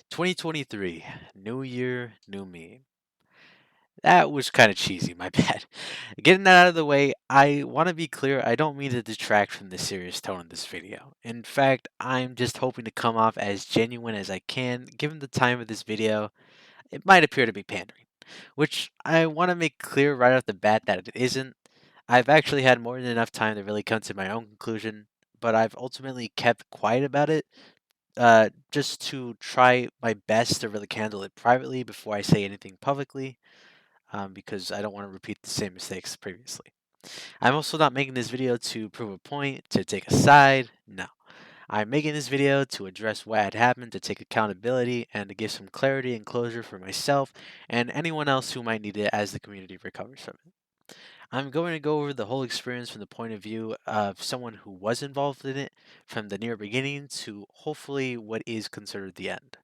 2023, new year, new me. That was kind of cheesy, my bad. Getting that out of the way, I want to be clear, I don't mean to detract from the serious tone of this video. In fact, I'm just hoping to come off as genuine as I can. Given the time of this video, it might appear to be pandering, which I want to make clear right off the bat that it isn't. I've actually had more than enough time to really come to my own conclusion, but I've ultimately kept quiet about it just to try my best to really handle it privately before I say anything publicly, because I don't want to repeat the same mistakes previously. I'm also not making this video to prove a point, to take a side. No. I'm making this video to address what had happened, to take accountability, and to give some clarity and closure for myself and anyone else who might need it as the community recovers from it. I'm going to go over the whole experience from the point of view of someone who was involved in it from the near beginning to hopefully what is considered the end.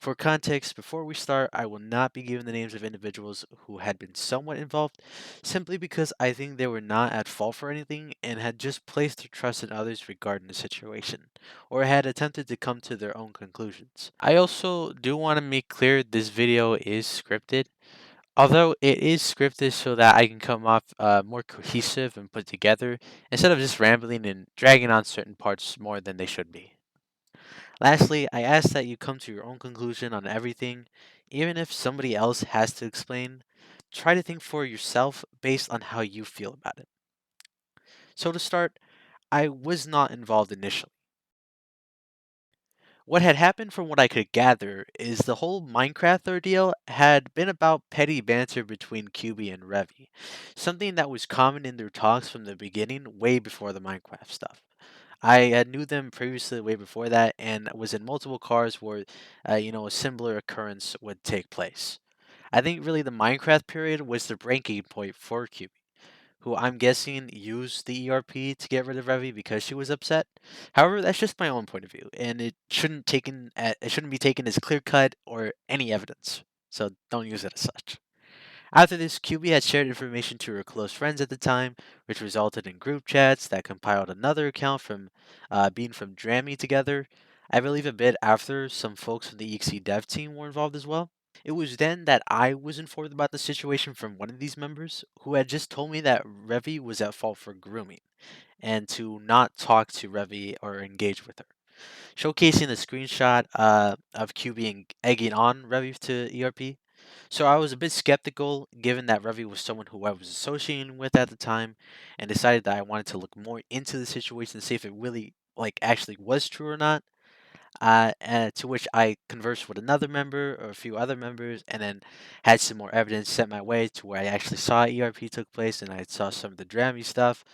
For context, before we start, I will not be giving the names of individuals who had been somewhat involved, simply because I think they were not at fault for anything and had just placed their trust in others regarding the situation, or had attempted to come to their own conclusions. I also do want to make clear this video is scripted, although it is scripted so that I can come off more cohesive and put together, instead of just rambling and dragging on certain parts more than they should be. Lastly, I ask that you come to your own conclusion on everything, even if somebody else has to explain. Try to think for yourself based on how you feel about it. So, to start, I was not involved initially. What had happened, from what I could gather, is the whole Minecraft ordeal had been about petty banter between QB and Revie, something that was common in their talks from the beginning, way before the Minecraft stuff. I had knew them previously way before that and was in multiple cars where, a similar occurrence would take place. I think really the Minecraft period was the breaking point for QB, who I'm guessing used the ERP to get rid of Revy because she was upset. However, that's just my own point of view, and it shouldn't be taken as clear cut or any evidence. So don't use it as such. After this, QB had shared information to her close friends at the time, which resulted in group chats that compiled another account from being from Drammy together. I believe a bit after some folks from the EXE dev team were involved as well. It was then that I was informed about the situation from one of these members, who had just told me that Revy was at fault for grooming and to not talk to Revy or engage with her, showcasing the screenshot of Q being egging on Revy to ERP. So I was a bit skeptical, given that Revy was someone who I was associating with at the time, and decided that I wanted to look more into the situation to see if it really, actually was true or not. And to which I conversed with another member or a few other members, and then had some more evidence sent my way to where I actually saw ERP took place, and I saw some of the Drammy stuff.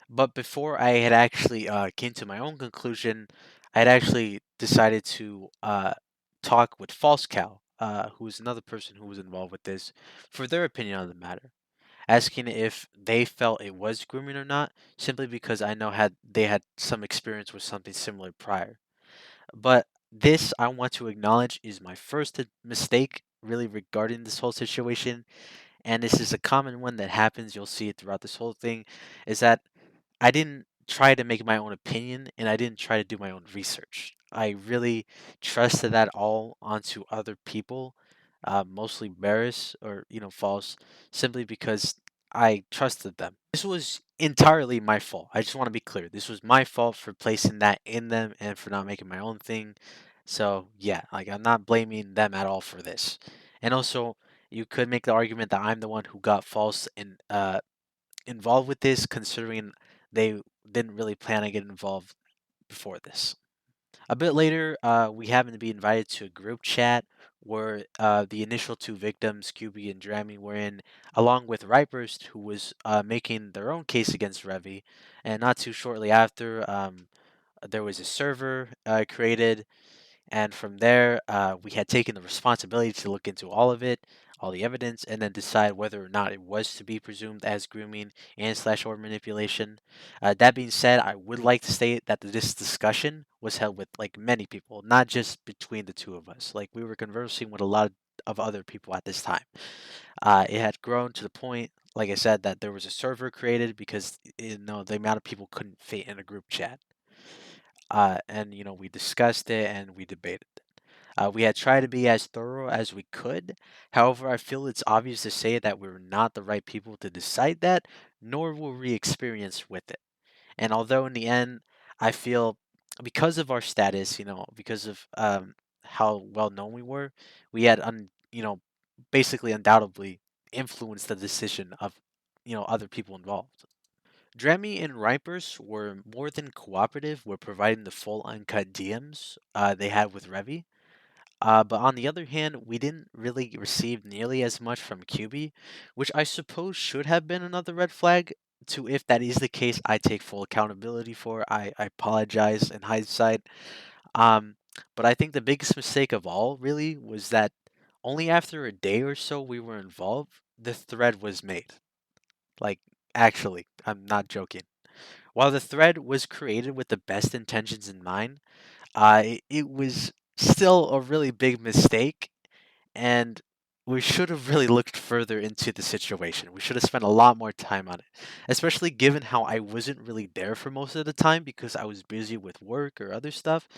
But before I had actually came to my own conclusion, I had actually decided to talk with False Cow, who is another person who was involved with this, for their opinion on the matter, asking if they felt it was grooming or not, simply because I know had they had some experience with something similar prior. But this, I want to acknowledge, is my first mistake really regarding this whole situation, and this is a common one that happens. You'll see it throughout this whole thing, is that I didn't try to make my own opinion and I didn't try to do my own research. I really trusted that all onto other people, mostly Barris or False, simply because I trusted them. This was entirely my fault. I just want to be clear. This was my fault for placing that in them and for not making my own thing. So yeah, I'm not blaming them at all for this. And also, you could make the argument that I'm the one who got False and involved with this, considering they didn't really plan on getting involved before this. A bit later, we happened to be invited to a group chat where the initial two victims, QB and Drammy, were in, along with Riperst, who was making their own case against Revy. And not too shortly after, there was a server created, and from there, we had taken the responsibility to look into all of it, all the evidence, and then decide whether or not it was to be presumed as grooming and slash or manipulation. That being said, I would like to state that this discussion was held with many people, not just between the two of us. We were conversing with a lot of other people at this time. It had grown to the point, like I said, that there was a server created because the amount of people couldn't fit in a group chat. And we discussed it and we debated it. We had tried to be as thorough as we could. However, I feel it's obvious to say that we were not the right people to decide that, nor were we experienced with it. And although in the end, I feel because of our status, because of how well known we were, we had, basically undoubtedly influenced the decision of, other people involved. Dremy and Ripers were more than cooperative with providing the full uncut DMs they had with Revie. But on the other hand, we didn't really receive nearly as much from QB, which I suppose should have been another red flag. To if that is the case, I take full accountability for. I apologize in hindsight. Um, but I think the biggest mistake of all really was that only after a day or so we were involved, the thread was made. Like, actually, I'm not joking. While the thread was created with the best intentions in mind, it was still a really big mistake, and we should have really looked further into the situation. We should have spent a lot more time on it, especially given how I wasn't really there for most of the time because I was busy with work or other stuff.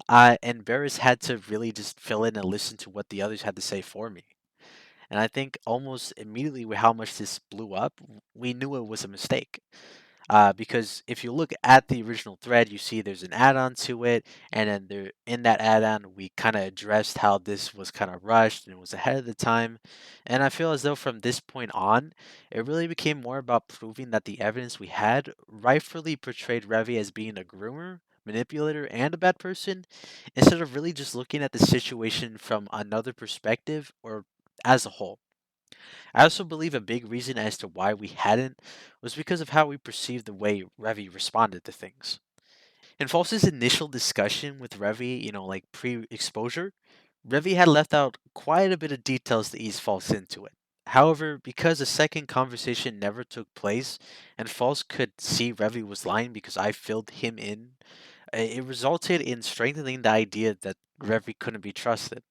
And Barris had to really just fill in and listen to what the others had to say for me. And I think almost immediately with how much this blew up, we knew it was a mistake. Because if you look at the original thread, you see there's an add-on to it, and then there in that add-on, we kind of addressed how this was kind of rushed and it was ahead of the time. And I feel as though from this point on, it really became more about proving that the evidence we had rightfully portrayed Revy as being a groomer, manipulator, and a bad person, instead of really just looking at the situation from another perspective or as a whole. I also believe a big reason as to why we hadn't was because of how we perceived the way Revy responded to things. In False's initial discussion with Revy, like pre-exposure, Revy had left out quite a bit of details to ease False into it. However, because a second conversation never took place and False could see Revy was lying because I filled him in, it resulted in strengthening the idea that Revy couldn't be trusted.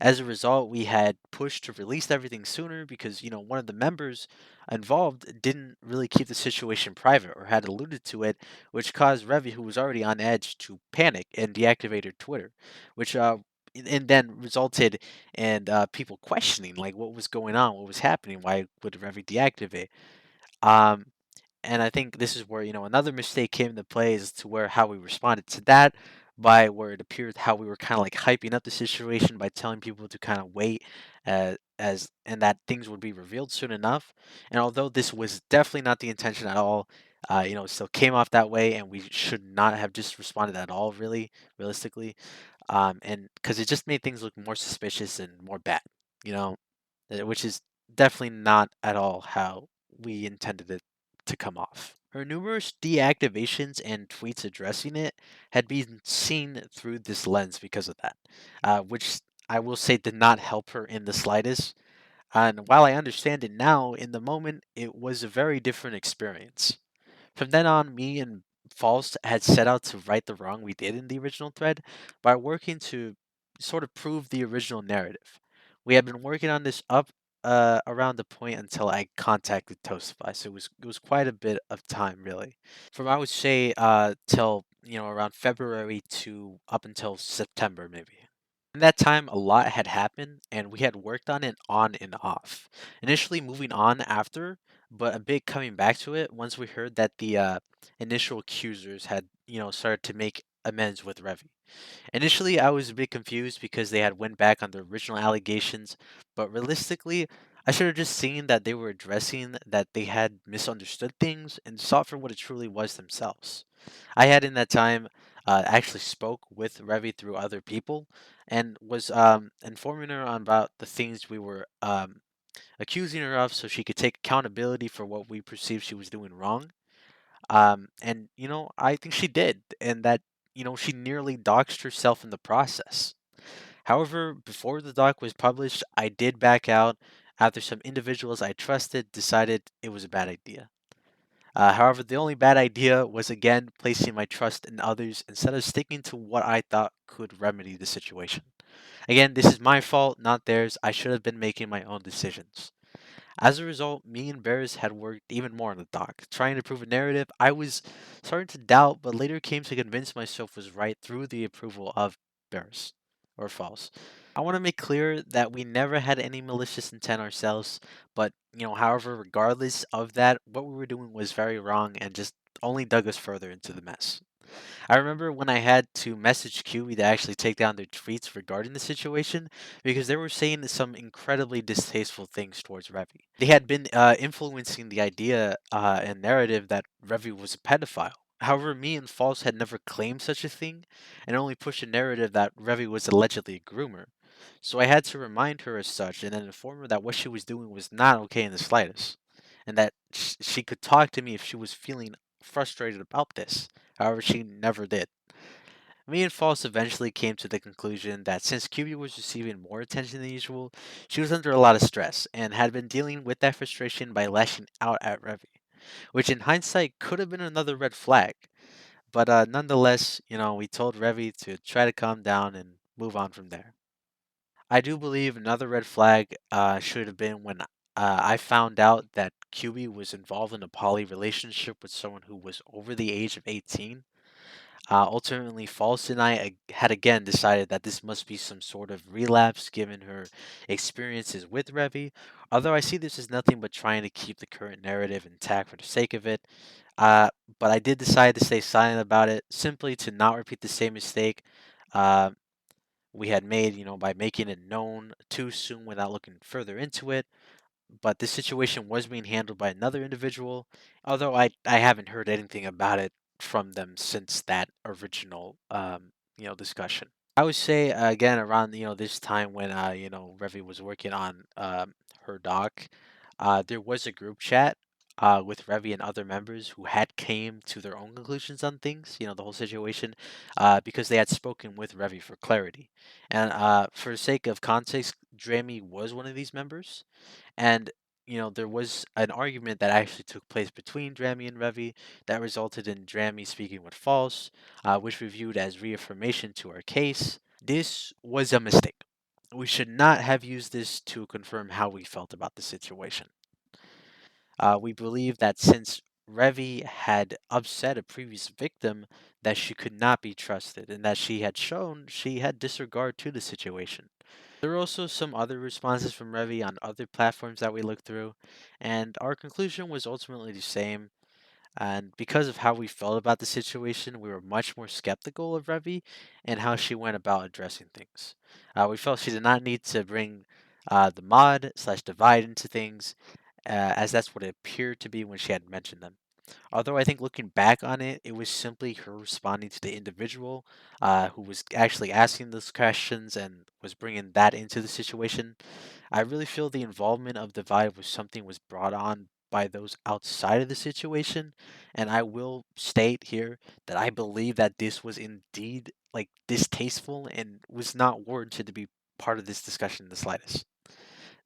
As a result, we had pushed to release everything sooner because, one of the members involved didn't really keep the situation private or had alluded to it, which caused Revy, who was already on edge, to panic and deactivate her Twitter, which and then resulted in people questioning like what was going on, what was happening, why would Revy deactivate? Um, and I think this is where, another mistake came into play as to where how we responded to that by where it appeared how we were kind of like hyping up the situation by telling people to kind of wait as and that things would be revealed soon enough. And although this was definitely not the intention at all, it still came off that way, and we should not have just responded at all, really, realistically. And because it just made things look more suspicious and more bad, you know, which is definitely not at all how we intended it to come off. Her numerous deactivations and tweets addressing it had been seen through this lens because of that, which I will say did not help her in the slightest. And while I understand it now, in the moment, it was a very different experience. From then on, me and False had set out to right the wrong we did in the original thread by working to sort of prove the original narrative. We had been working on this up around the point until I contacted Toastify, so it was quite a bit of time really. From I would say till around February to up until September maybe. In that time, a lot had happened, and we had worked on it on and off. Initially moving on after, but a bit coming back to it once we heard that the initial accusers had, started to make amends with Revy. Initially, I was a bit confused because they had went back on the original allegations, but realistically, I should have just seen that they were addressing that they had misunderstood things and saw it for what it truly was themselves. I had in that time actually spoke with Revi through other people and was informing her on about the things we were accusing her of so she could take accountability for what we perceived she was doing wrong. And, I think she did, and that, she nearly doxed herself in the process. However, before the doc was published, I did back out after some individuals I trusted decided it was a bad idea. However, the only bad idea was again placing my trust in others instead of sticking to what I thought could remedy the situation. Again, this is my fault, not theirs. I should have been making my own decisions. As a result, me and Barris had worked even more on the doc, trying to prove a narrative I was starting to doubt, but later came to convince myself was right through the approval of Barris. or false. I want to make clear that we never had any malicious intent ourselves, but however, regardless of that, what we were doing was very wrong and just only dug us further into the mess. I remember when I had to message QB to actually take down their tweets regarding the situation because they were saying some incredibly distasteful things towards Revie. They had been influencing the idea and narrative that Revie was a pedophile. However, me and False had never claimed such a thing and only pushed a narrative that Revie was allegedly a groomer. So I had to remind her as such and then inform her that what she was doing was not okay in the slightest and that she could talk to me if she was feeling frustrated about this. However, she never did. Me and False eventually came to the conclusion that since QB was receiving more attention than usual, she was under a lot of stress and had been dealing with that frustration by lashing out at Revy, which in hindsight could have been another red flag. But nonetheless, we told Revy to try to calm down and move on from there. I do believe another red flag should have been when I found out that QB was involved in a poly relationship with someone who was over the age of 18. Ultimately, False and I had again decided that this must be some sort of relapse given her experiences with Revy. Although I see this as nothing but trying to keep the current narrative intact for the sake of it. Uh, but I did decide to stay silent about it simply to not repeat the same mistake uh, we had made, by making it known too soon without looking further into it. But this situation was being handled by another individual, although I haven't heard anything about it from them since that original discussion. I would say again around this time when Revi was working on her doc, there was a group chat with Revi and other members who had came to their own conclusions on things, the whole situation, because they had spoken with Revi for clarity. And for the sake of context, Drami was one of these members, and there was an argument that actually took place between Drami and Revi that resulted in Drami speaking with False, which we viewed as reaffirmation to our case. This was a mistake. We should not have used this to confirm how we felt about the situation. We believe that since Revi had upset a previous victim, that she could not be trusted and that she had shown she had disregard to the situation. There were also some other responses from Revi on other platforms that we looked through, and our conclusion was ultimately the same. And because of how we felt about the situation, we were much more skeptical of Revi and how she went about addressing things. We felt she did not need to bring the mod slash divide into things, as that's what it appeared to be when she had mentioned them. Although I think looking back on it, it was simply her responding to the individual who was actually asking those questions and was bringing that into the situation. I really feel the involvement of the vibe was something was brought on by those outside of the situation, and I will state here that I believe that this was indeed like distasteful and was not warranted to be part of this discussion in the slightest.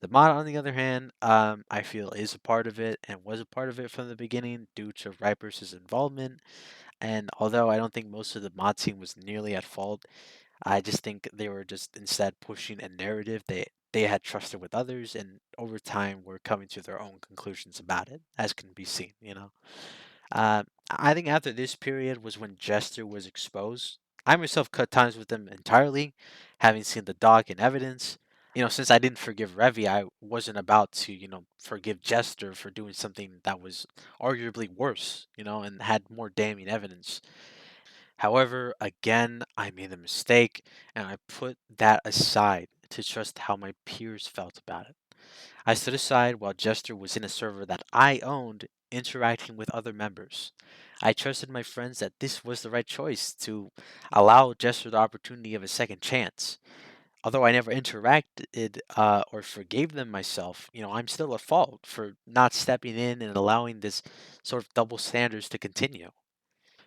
The mod, on the other hand, I feel is a part of it and was a part of it from the beginning due to Riper's involvement. And although I don't think most of the mod team was nearly at fault, I just think they were just instead pushing a narrative they had trusted with others, and over time were coming to their own conclusions about it, as can be seen. I think after this period was when Jester was exposed. I myself cut ties with him entirely, having seen the doc and evidence. Since I didn't forgive Revy, I wasn't about to, forgive Jester for doing something that was arguably worse, and had more damning evidence. However, again, I made a mistake and I put that aside to trust how my peers felt about it. I stood aside while Jester was in a server that I owned, interacting with other members. I trusted my friends that this was the right choice to allow Jester the opportunity of a second chance. Although I never interacted or forgave them myself, I'm still at fault for not stepping in and allowing this sort of double standards to continue.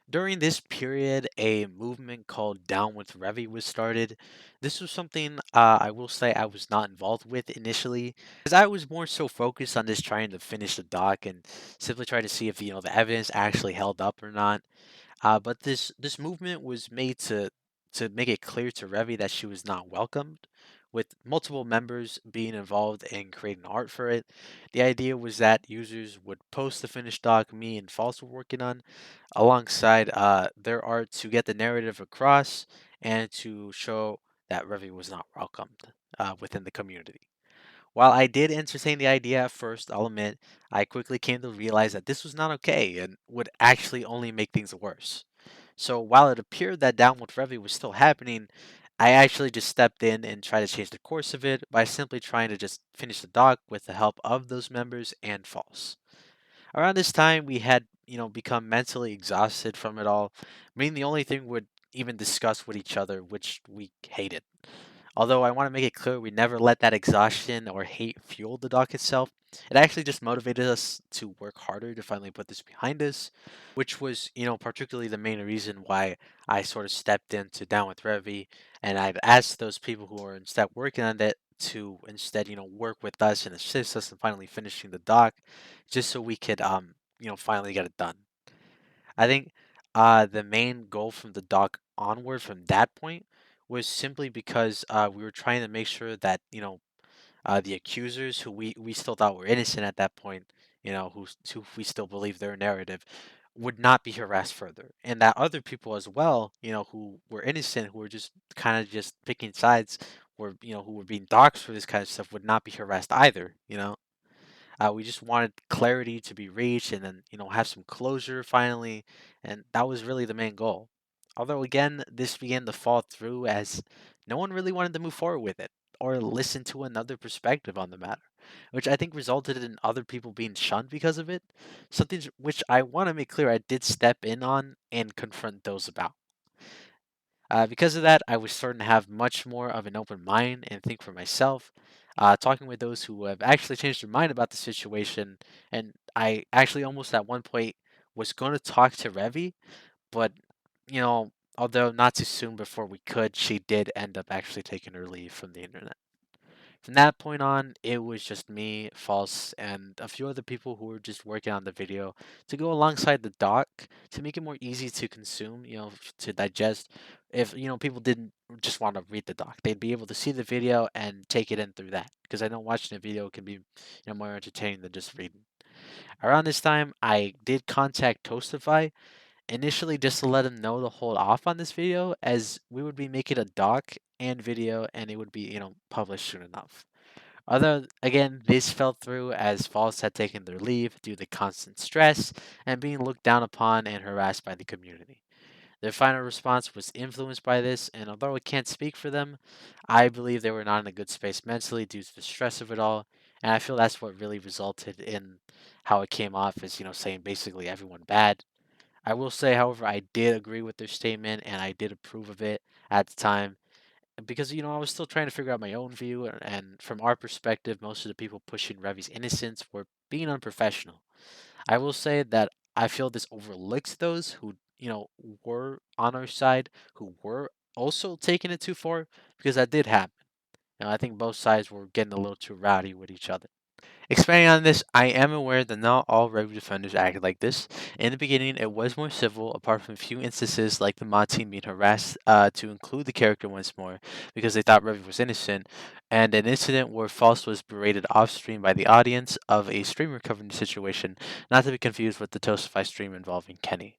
During this period, a movement called Down with Revy was started. This was something I will say I was not involved with initially, because I was more so focused on just trying to finish the doc and simply try to see if the evidence actually held up or not. But this movement was made to make it clear to Revy that she was not welcomed, with multiple members being involved in creating art for it. The idea was that users would post the finished doc me and False were working on, alongside their art to get the narrative across and to show that Revie was not welcomed within the community. While I did entertain the idea at first, I'll admit, I quickly came to realize that this was not okay and would actually only make things worse. So while it appeared that downward Revie was still happening, I actually just stepped in and tried to change the course of it by simply trying to just finish the doc with the help of those members and False. Around this time, we had, become mentally exhausted from it all, meaning the only thing we'd even discuss with each other, which we hated. Although I want to make it clear we never let that exhaustion or hate fuel the dock itself. It actually just motivated us to work harder to finally put this behind us, which was, particularly the main reason why I sort of stepped into Down with Revy, and I've asked those people who are instead working on it to instead, work with us and assist us in finally finishing the dock, just so we could, finally get it done. I think the main goal from the doc onward from that point was simply because we were trying to make sure that the accusers who we still thought were innocent at that point, who we still believe their narrative, would not be harassed further, and that other people as well, who were innocent, who were just kind of just picking sides, were who were being doxxed for this kind of stuff, would not be harassed either. We just wanted clarity to be reached and then, have some closure finally. And that was really the main goal. Although, again, this began to fall through as no one really wanted to move forward with it or listen to another perspective on the matter, which I think resulted in other people being shunned because of it. Something which I want to make clear I did step in on and confront those about. Because of that, I was starting to have much more of an open mind and think for myself, talking with those who have actually changed their mind about the situation. And I actually almost at one point was going to talk to Revy, but, although not too soon before we could, she did end up actually taking her leave from the internet. From that point on, it was just me, False, and a few other people who were just working on the video to go alongside the doc to make it more easy to consume, to digest. If, people didn't just want to read the doc, they'd be able to see the video and take it in through that. Because I know watching a video can be, more entertaining than just reading. Around this time, I did contact Toastify initially just to let him know to hold off on this video as we would be making a doc and video and it would be, published soon enough. Although, again, this fell through as False had taken their leave due to constant stress and being looked down upon and harassed by the community. Their final response was influenced by this, and although I can't speak for them, I believe they were not in a good space mentally due to the stress of it all, and I feel that's what really resulted in how it came off as, saying basically everyone bad. I will say, however, I did agree with their statement and I did approve of it at the time because I was still trying to figure out my own view, and from our perspective, most of the people pushing Revi's innocence were being unprofessional. I will say that I feel this overlooks those who were on our side, who were also taking it too far, because that did happen. I think both sides were getting a little too rowdy with each other. Expanding on this, I am aware that not all Revit defenders acted like this. In the beginning, it was more civil, apart from a few instances like the mod team being harassed to include the character once more because they thought Revit was innocent, and an incident where Faust was berated off stream by the audience of a streamer covering the situation, not to be confused with the Toastify stream involving Kenny.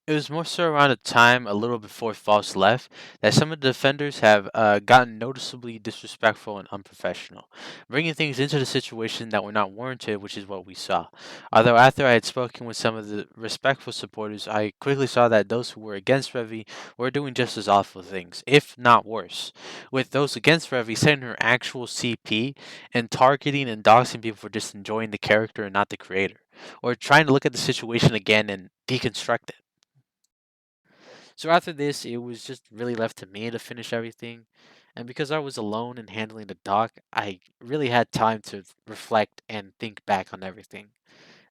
It was more so around a time a little before Faust left that some of the defenders have gotten noticeably disrespectful and unprofessional, bringing things into the situation that were not warranted, which is what we saw. Although after I had spoken with some of the respectful supporters, I quickly saw that those who were against Revie were doing just as awful things, if not worse, with those against Revie setting her actual CP and targeting and doxing people for just enjoying the character and not the creator, or trying to look at the situation again and deconstruct it. So after this, it was just really left to me to finish everything. And because I was alone and handling the doc, I really had time to reflect and think back on everything.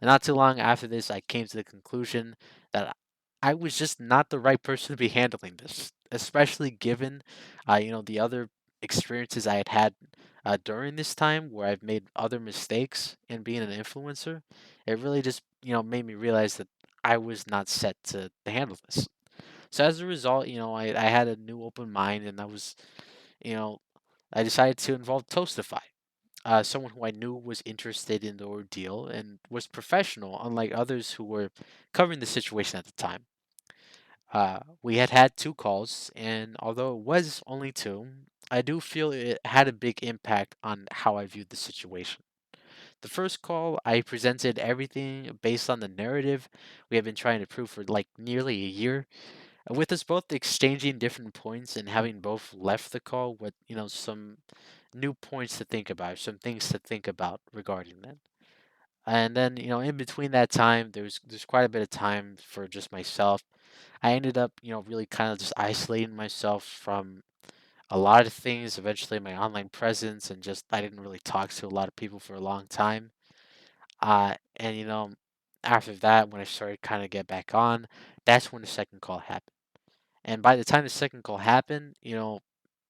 And not too long after this, I came to the conclusion that I was just not the right person to be handling this, especially given, the other experiences I had had during this time where I've made other mistakes in being an influencer. It really just, made me realize that I was not set to handle this. So as a result, I had a new open mind and you know, I decided to involve Toastify, someone who I knew was interested in the ordeal and was professional, unlike others who were covering the situation at the time. We had had two calls, and although it was only two, I do feel it had a big impact on how I viewed the situation. The first call, I presented everything based on the narrative we have been trying to prove for like nearly a year. With us both exchanging different points and having both left the call with, some new points to think about, some things to think about regarding that. And then, in between that time, there's quite a bit of time for just myself. I ended up, really kind of just isolating myself from a lot of things, eventually my online presence, and just I didn't really talk to a lot of people for a long time. And after that, when I started kind of get back on, that's when the second call happened. And by the time the second call happened,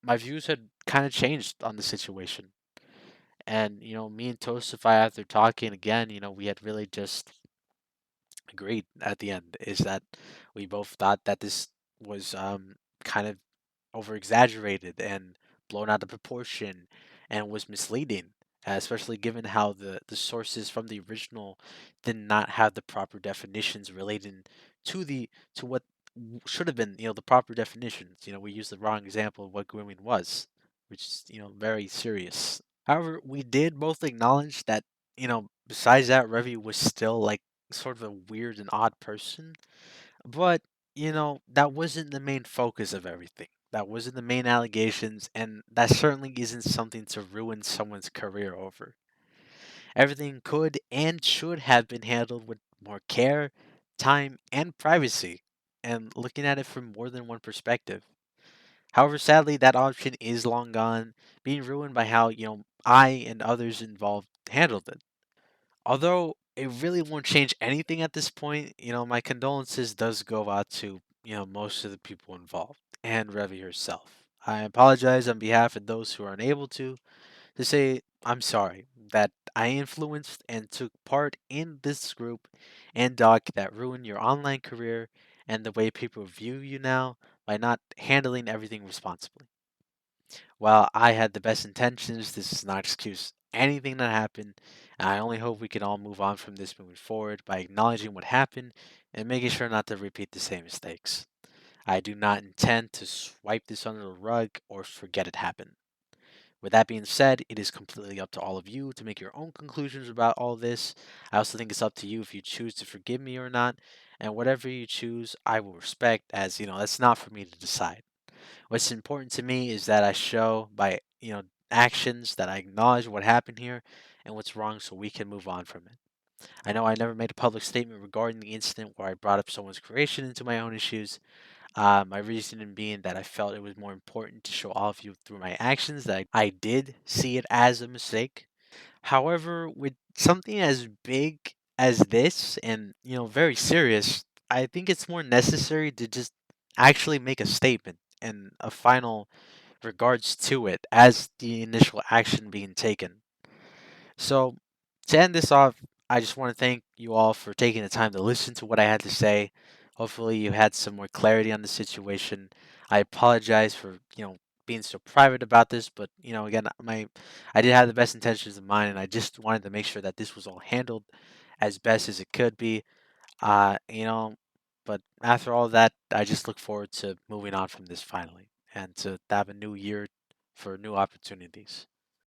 my views had kind of changed on the situation. And me and Toastify, after talking again, we had really just agreed at the end is that we both thought that this was kind of over exaggerated and blown out of proportion and was misleading, especially given how the sources from the original did not have the proper definitions relating to what should have been the proper definitions. We used the wrong example of what grooming was, which is very serious. However, we did both acknowledge that besides that, Revie was still like sort of a weird and odd person, but, that wasn't the main focus of everything. That wasn't the main allegations, and that certainly isn't something to ruin someone's career over. Everything could and should have been handled with more care, time, and privacy, and looking at it from more than one perspective. However, sadly, that option is long gone, being ruined by how, I and others involved handled it. Although it really won't change anything at this point, my condolences does go out to, most of the people involved and Revi herself. I apologize on behalf of those who are unable to say I'm sorry that I influenced and took part in this group and doc that ruined your online career and the way people view you now by not handling everything responsibly. While I had the best intentions, this does not excuse anything that happened, and I only hope we can all move on from this moving forward by acknowledging what happened and making sure not to repeat the same mistakes. I do not intend to swipe this under the rug or forget it happened. With that being said, it is completely up to all of you to make your own conclusions about all this. I also think it's up to you if you choose to forgive me or not, and whatever you choose, I will respect, as that's not for me to decide. What's important to me is that I show by, actions that I acknowledge what happened here and what's wrong so we can move on from it. I know I never made a public statement regarding the incident where I brought up someone's creation into my own issues. My reasoning being that I felt it was more important to show all of you through my actions that I did see it as a mistake. However, with something as big as this and, very serious, I think it's more necessary to just actually make a statement and a final regards to it as the initial action being taken. So, to end this off, I just want to thank you all for taking the time to listen to what I had to say. Hopefully, you had some more clarity on the situation. I apologize for being so private about this, but again, I did have the best intentions in mind, and I just wanted to make sure that this was all handled as best as it could be. Uh, you know, but after all that, I just look forward to moving on from this finally, and to have a new year for new opportunities.